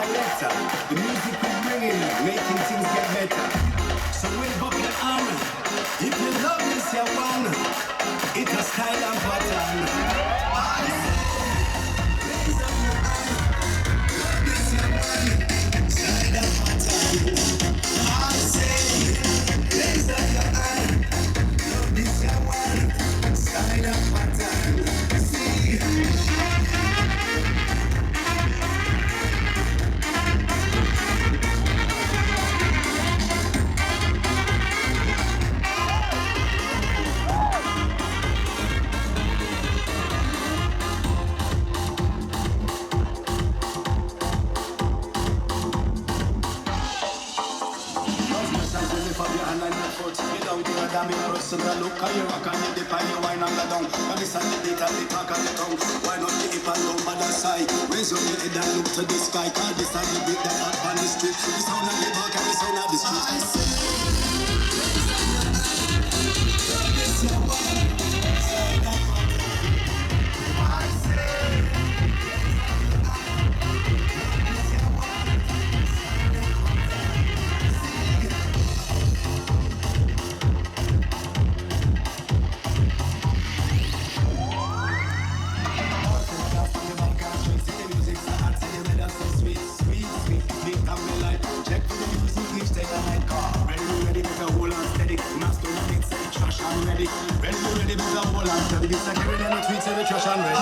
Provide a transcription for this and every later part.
selector. The music we bringing, making things get better. So wave up your arm. If you love this, you one. It's a style and pattern. I say, raise up your hand. Love this, you one. Style and pattern. I say, raise up your hand. Love this, you one. Style and pattern. See. Look how you rock and you dip and you wine and go down. And this and the beat and the talk and the tongue. Wine up the hip and down by the side. Raise up your head and look to the sky. Cause this and the beat that up on the street. The sound of the back and the sound of the street. I say, this your one. I say, ready, because I'm all on. This is carrying the tweets in the trash and ready. I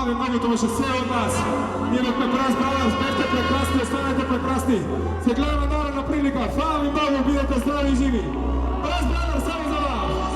Hvala ви много, тому що все od nas. Ние сме Brass Brothers, бехте прекрасни, останете прекрасни. Се гледаме народна прилика. Hvala ви много, бидете здрави и живи. Brass Brothers, само за вас!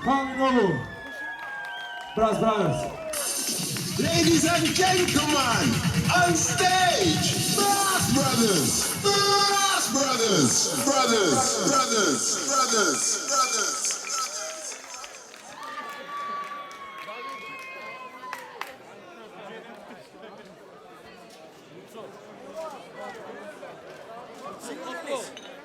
Hvala mi mnogo, Brass Brothers. Ladies and gentlemen, on stage, Brass Brothers! Brass Brothers! Brothers! Brothers! Brothers! Brothers!